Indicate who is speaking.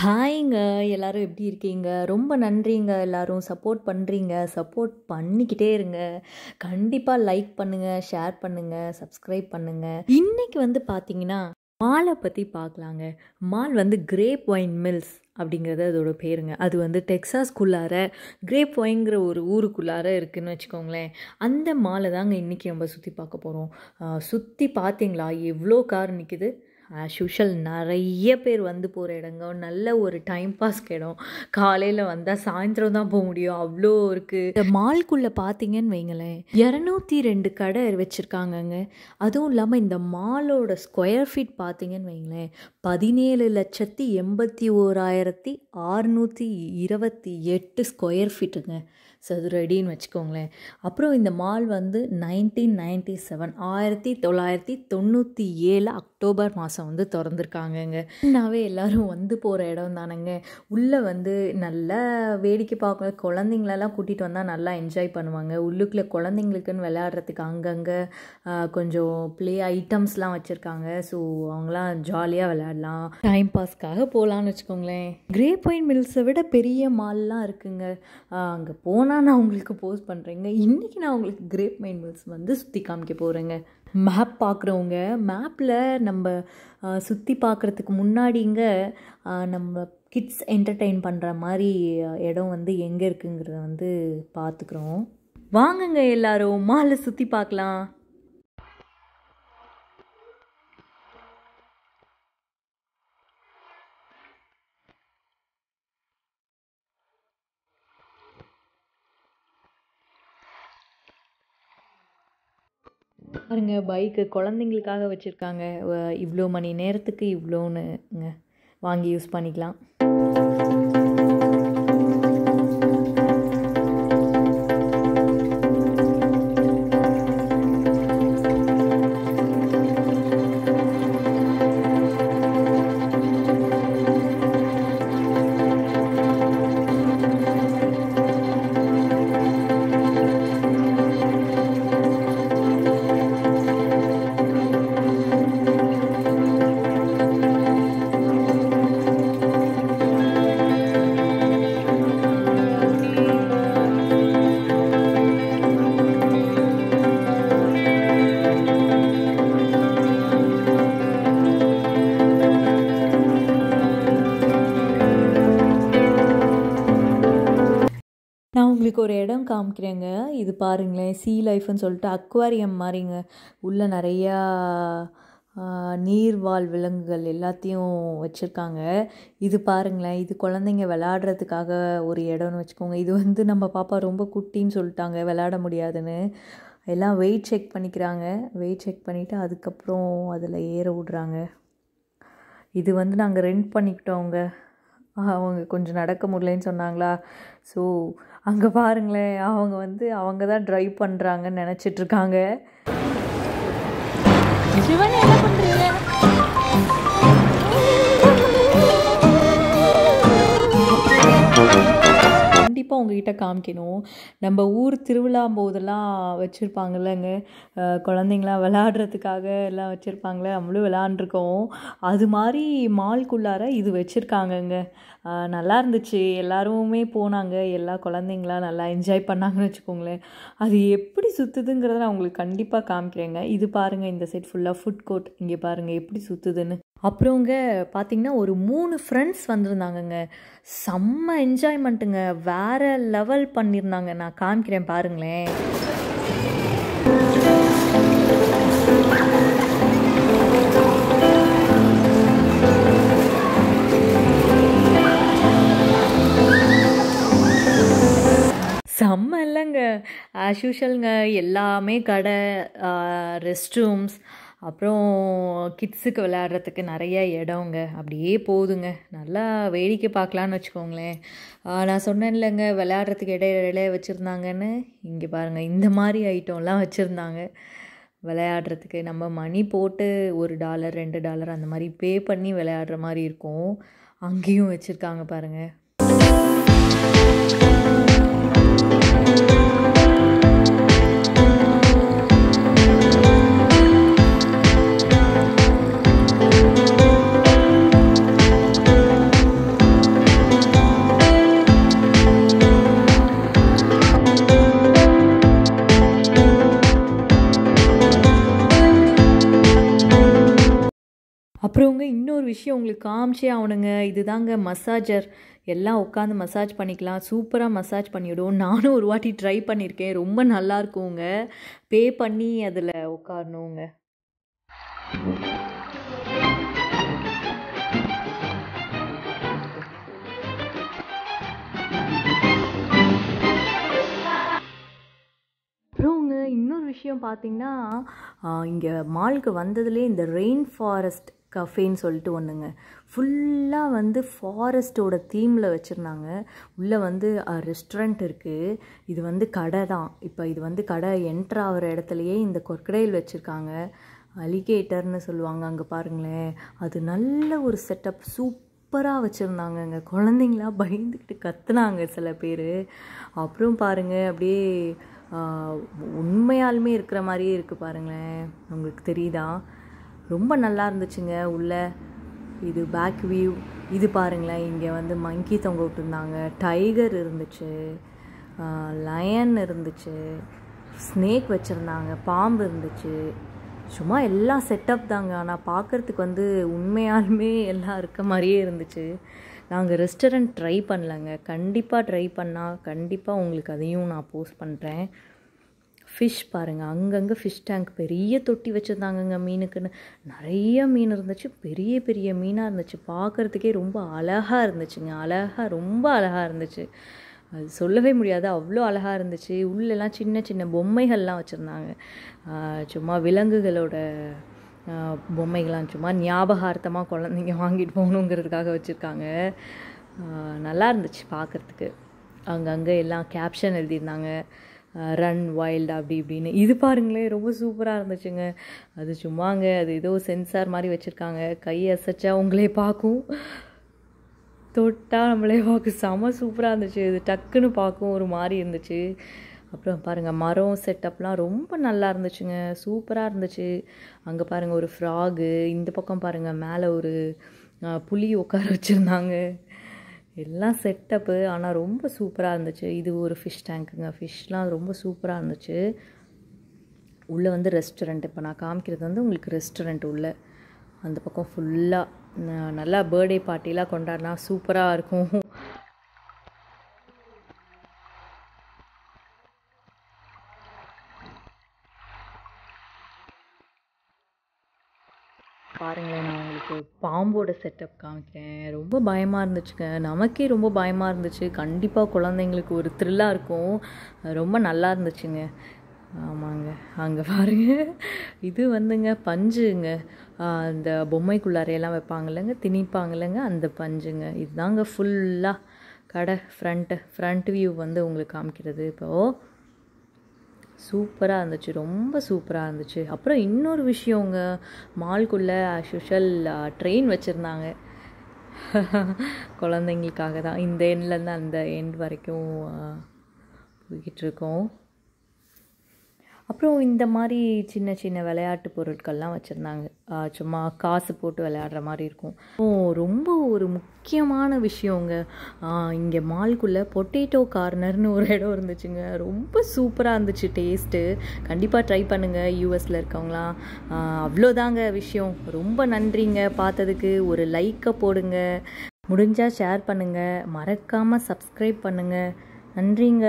Speaker 1: ஹாய்ங்க. எல்லாரும் எப்படி இருக்கீங்க? ரொம்ப நன்றிங்க. எல்லாரும் சப்போர்ட் பண்ணுறீங்க. சப்போர்ட் பண்ணிக்கிட்டே இருங்க. கண்டிப்பாக லைக் பண்ணுங்கள், ஷேர் பண்ணுங்கள், சப்ஸ்கிரைப் பண்ணுங்கள். இன்றைக்கி வந்து பார்த்தீங்கன்னா மாலை பற்றி பார்க்கலாங்க. மால் வந்து கிரேப் ஒயின் மில்ஸ் அப்படிங்கிறது அதோட பேருங்க. அது வந்து டெக்ஸாஸ்குள்ளார கிரேப் ஒயின்ங்கிற ஒரு ஊருக்குள்ளார இருக்குதுன்னு வச்சுக்கோங்களேன். அந்த மாலை தாங்க இன்றைக்கி நம்ம சுற்றி பார்க்க போகிறோம். சுற்றி பார்த்தீங்களா எவ்வளோ கார் நிற்கிது. ஆஸ் யூஷுவல் நிறைய பேர் வந்து போகிற இடங்க. நல்ல ஒரு டைம் பாஸ்க்கு இடம். காலையில் வந்தால் சாயந்தரம் தான் போக முடியும், அவ்வளோ இருக்குது. இந்த மால்குள்ளே பார்த்தீங்கன்னு வைங்களேன், 202 கடை வச்சுருக்காங்கங்க. அதுவும் இல்லாமல் இந்த மாலோட ஸ்கொயர் ஃபீட் பார்த்தீங்கன்னு வைங்களேன், 17,81,628 ஸ்கொயர் ஃபீட்டுங்க, சதுரடின்னு வச்சுக்கோங்களேன். அப்புறம் இந்த மால் வந்து 1997 அக்டோபர் மாதம் வந்து திறந்துருக்காங்கங்க. இன்னாவே எல்லோரும் வந்து போகிற இடம் தானேங்க. உள்ளே வந்து நல்லா வேடிக்கை பார்க்க குழந்தைங்களெல்லாம் கூட்டிகிட்டு வந்தால் நல்லா என்ஜாய் பண்ணுவாங்க. உள்ளுக்குள்ளே குழந்தைங்களுக்குன்னு விளையாடுறதுக்கு அங்கங்கே கொஞ்சம் ப்ளே ஐட்டம்ஸ்லாம் வச்சுருக்காங்க. ஸோ அவங்களாம் ஜாலியாக விளையாடலாம், டைம் பாஸ்க்காக போகலான்னு வச்சுக்கோங்களேன். கிரேப் ஒயின் மில்ஸை விட பெரிய மால்லாம் இருக்குங்க. அங்கே போனால் நான் உங்களுக்கு போஸ்ட் பண்ணுறேங்க. இன்றைக்கி நான் உங்களுக்கு கிரேப் ஒயின் மில்ஸ் வந்து சுற்றி காமிக்க போகிறேங்க. மேப் பார்க்குறவங்க மேப்பில் நம்ம சுற்றி பார்க்குறதுக்கு முன்னாடிங்க நம்ம கிட்ஸ் என்டர்டெயின் பண்ணுற மாதிரி இடம் வந்து எங்கே இருக்குங்கிறத வந்து பார்த்துக்குறோம். வாங்குங்க எல்லாரும் மாலை சுற்றி பார்க்கலாம். பாருங்க, பைக்கு குழந்தைங்களுக்காக வச்சுருக்காங்க. இவ்வளோ மணி நேரத்துக்கு இவ்வளோன்னுங்க வாங்கி யூஸ் பண்ணிக்கலாம். நான் உங்களுக்கு ஒரு இடம் காமிக்கிறேங்க. இது பாருங்களேன், சீ லைஃப்னு சொல்லிட்டு அக்வாரியம் மாதிரிங்க. உள்ளே நிறையா நீர்வாழ் விலங்குகள் எல்லாத்தையும் வச்சுருக்காங்க. இது பாருங்களேன், இது குழந்தைங்க விளையாடுறதுக்காக ஒரு இடம்னு வச்சுக்கோங்க. இது வந்து நம்ம பாப்பா ரொம்ப குட்டின்னு சொல்லிட்டாங்க, விளையாட முடியாதுன்னு. எல்லாம் வெயிட் செக் பண்ணிக்கிறாங்க. வெயிட் செக் பண்ணிவிட்டு அதுக்கப்புறம் அதில் ஏற விட்றாங்க. இது வந்து நாங்கள் ரெண்ட் பண்ணிக்கிட்டோங்க. அவங்க கொஞ்சம் நடக்க முடியலன்னு சொன்னாங்களா. ஸோ அங்கே பாருங்களேன், அவங்க தான் ட்ரைவ் பண்ணுறாங்கன்னு நினச்சிட்ருக்காங்க. சிவன் என்ன பண்ணுறீங்க? கண்டிப்பாக உங்ககிட்ட காமிக்கணும். நம்ம ஊர் திருவிழா போதெல்லாம் வச்சுருப்பாங்கல்லங்க, குழந்தைங்களாம் விளையாடுறதுக்காக எல்லாம் வச்சுருப்பாங்களே, நம்மளும் விளையாண்டுருக்கோம். அது மாதிரி மால்குள்ளார இது வச்சுருக்காங்கங்க. நல்லா இருந்துச்சு. எல்லாருமே போனாங்க. எல்லா குழந்தைங்களாம் நல்லா என்ஜாய் பண்ணாங்கன்னு வச்சுக்கோங்களேன். அது எப்படி சுற்றுதுங்கிறத நான் உங்களுக்கு கண்டிப்பாக காமிக்கிறேங்க. இது பாருங்கள், இந்த சைட் ஃபுல்லாக ஃபுட் கோர்ட். இங்கே பாருங்கள் எப்படி சுற்றுதுன்னு. அப்புறங்க பார்த்திங்கன்னா ஒரு 3 ஃப்ரெண்ட்ஸ் வந்திருந்தாங்கங்க. செம்ம என்ஜாய்மெண்ட்டுங்க, வேறு லெவல் பண்ணியிருந்தாங்க. நான் காமிக்கிறேன் பாருங்களேன். செம்ம இல்லைங்க, ஆஸ் யூஷுவல்ங்க. எல்லாமே கடை, ரெஸ்ட் ரூம்ஸ், அப்புறம் கிட்ஸுக்கு விளையாடுறதுக்கு நிறைய இடங்க. அப்படியே போகுதுங்க. நல்லா வேடிக்கை பார்க்கலான்னு வச்சுக்கோங்களேன். நான் சொன்னேன் இல்லைங்க, விளையாடுறதுக்கு இடையில வச்சுருந்தாங்கன்னு. இங்கே பாருங்கள், இந்த மாதிரி ஐட்டம்லாம் வச்சுருந்தாங்க விளையாடுறதுக்கு. நம்ம மணி போட்டு $1 $2 அந்த மாதிரி பே பண்ணி விளையாடுற மாதிரி இருக்கும். அங்கேயும் வச்சுருக்காங்க பாருங்கள். விஷயம் உங்களுக்கு காமிச்சே ஆகணுங்க. இதுதாங்க மசாஜர். எல்லாம் உட்காந்து மசாஜ் பண்ணிக்கலாம். சூப்பராக மசாஜ் பண்ணிவிடும். நானும் ஒரு வாட்டி ட்ரை பண்ணியிருக்கேன். ரொம்ப நல்லா இருக்குங்க. பே பண்ணி அதில் உட்காரணுங்க. அப்புறங்க இன்னொரு விஷயம் பார்த்தீங்கன்னா, இங்கே மாலுக்கு வந்ததுலேயே இந்த ரெயின் ஃபாரஸ்ட் கஃபேன்னு சொல்லிட்டு ஒன்றுங்க. ஃபுல்லாக வந்து ஃபாரஸ்ட்டோட தீமில் வச்சுருந்தாங்க. உள்ளே வந்து ரெஸ்டாரண்ட் இருக்குது. இது வந்து கடை தான். இப்போ இது வந்து கடை என்ட்ரு ஆகிற இடத்துலையே இந்த கொர்க்கடைல் வச்சுருக்காங்க. அலிகேட்டர்னு சொல்லுவாங்க. அங்கே பாருங்களேன், அது நல்ல ஒரு செட்டப் சூப்பராக வச்சுருந்தாங்கங்க. குழந்தைங்களா பயந்துக்கிட்டு கத்துனாங்க சில பேர். அப்புறம் பாருங்கள், அப்படியே உண்மையாலுமே இருக்கிற மாதிரியே இருக்குது பாருங்களேன். உங்களுக்கு தெரியுதா? ரொம்ப நல்லா இருந்துச்சுங்க உள்ள. இது பேக் வியூ. இது பாருங்களேன், இங்கே வந்து மங்கி தொங்க விட்டுருந்தாங்க, டைகர் இருந்துச்சு, லயன் இருந்துச்சு, ஸ்னேக் வச்சுருந்தாங்க, பாம்பு இருந்துச்சு. சும்மா எல்லாம் செட்டப் தாங்க. ஆனால் பார்க்குறதுக்கு வந்து உண்மையாலுமே எல்லாம் இருக்க மாதிரியே இருந்துச்சு. நாங்கள் ரெஸ்டாரண்ட் ட்ரை பண்ணலங்க. கண்டிப்பாக ட்ரை பண்ணால் கண்டிப்பாக உங்களுக்கு அதையும் நான் போஸ்ட் பண்ணுறேன். ஃபிஷ் பாருங்கள், அங்கங்கே ஃபிஷ் டேங்க் பெரிய தொட்டி வச்சுருந்தாங்கங்க மீனுக்குன்னு. நிறைய மீன் இருந்துச்சு, பெரிய பெரிய மீனாக இருந்துச்சு. பார்க்குறதுக்கே ரொம்ப அழகாக இருந்துச்சுங்க. ரொம்ப அழகாக இருந்துச்சு. அது சொல்லவே முடியாது, அவ்வளோ அழகாக இருந்துச்சு. உள்ளெல்லாம் சின்ன சின்ன பொம்மைகள்லாம் வச்சுருந்தாங்க. சும்மா விலங்குகளோட பொம்மைகள்லாம் சும்மா ஞாபகார்த்தமாக குழந்தைங்க வாங்கிட்டு போகணுங்கிறதுக்காக வச்சுருக்காங்க. நல்லா இருந்துச்சு பார்க்குறதுக்கு. அங்கங்கே எல்லாம் கேப்ஷன் எழுதியிருந்தாங்க, ரன் வைல்டு அப்படி இப்படின்னு. இது பாருங்களேன், ரொம்ப சூப்பராக இருந்துச்சுங்க. அது சும்மாங்க, அது ஏதோ சென்சார் மாதிரி வச்சுருக்காங்க. கை அசைச்சா உங்களே பார்க்கும், தொட்டால் நம்மளே பார்க்கும். செம சூப்பராக இருந்துச்சு. இது டக்குன்னு பார்க்கும் ஒரு மாதிரி இருந்துச்சு. அப்புறம் பாருங்கள், மரம் செட்டப்லாம் ரொம்ப நல்லா இருந்துச்சுங்க. சூப்பராக இருந்துச்சு. அங்கே பாருங்கள் ஒரு ஃப்ராகு. இந்த பக்கம் பாருங்கள், மேலே ஒரு புலி உட்கார வச்சுருந்தாங்க. எல்லாம் செட்டப்பு. ஆனால் ரொம்ப சூப்பராக இருந்துச்சு. இது ஒரு ஃபிஷ் டேங்க்குங்க. ஃபிஷ்லாம் ரொம்ப சூப்பராக இருந்துச்சு. உள்ளே வந்து ரெஸ்டாரண்ட். இப்போ நான் காமிக்கிறது வந்து உங்களுக்கு ரெஸ்டாரண்ட் உள்ளே. அந்த பக்கம் ஃபுல்லாக நல்லா பர்த்டே பார்ட்டிலாம் கொண்டாடினா சூப்பராக இருக்கும். பாருங்களேன், நான் உங்களுக்கு பாம்போட செட்டப் காமிக்கிறேன். ரொம்ப பயமாக இருந்துச்சுங்க. நமக்கே ரொம்ப பயமாக இருந்துச்சு. கண்டிப்பாக குழந்தைங்களுக்கு ஒரு த்ரில்லாக இருக்கும். ரொம்ப நல்லா இருந்துச்சுங்க. ஆமாங்க, அங்கே பாருங்கள், இது வந்துங்க பஞ்சுங்க. இந்த பொம்மைக்குள்ளாரையெல்லாம் வைப்பாங்கல்லங்க, திணிப்பாங்கல்லங்க, அந்த பஞ்சுங்க. இதுதாங்க ஃபுல்லாக கடை. ஃப்ரண்ட் வியூ வந்து உங்களுக்கு காமிக்கிறது. இப்போது சூப்பராக இருந்துச்சு, ரொம்ப சூப்பராக இருந்துச்சு. அப்புறம் இன்னொரு விஷயங்க, மால்குள்ளே ஆஸ் யூஷுவல் ட்ரெயின் வச்சுருந்தாங்க. குழந்தைங்களுக்காக தான். இந்த எண்ட்லேருந்து அந்த எண்ட் வரைக்கும் போய்கிட்டு இருக்கோம். அப்புறம் இந்த மாதிரி சின்ன சின்ன விளையாட்டு பொருட்கள்லாம் வச்சுருந்தாங்க. சும்மா காசு போட்டு விளையாடுற மாதிரி இருக்கும். ரொம்ப ஒரு முக்கியமான விஷயங்க, இங்கே மால்குள்ளே பொட்டேட்டோ கார்னர்னு ஒரு இடம் இருந்துச்சுங்க. ரொம்ப சூப்பராக இருந்துச்சு டேஸ்ட்டு. கண்டிப்பாக ட்ரை பண்ணுங்கள் யூஎஸில் இருக்கவங்களாம். அவ்வளோதாங்க விஷயம். ரொம்ப நன்றிங்க பார்த்ததுக்கு. ஒரு லைக்கை போடுங்க, முடிஞ்சால் ஷேர் பண்ணுங்கள், மறக்காமல் சப்ஸ்கிரைப் பண்ணுங்கள். நன்றிங்க.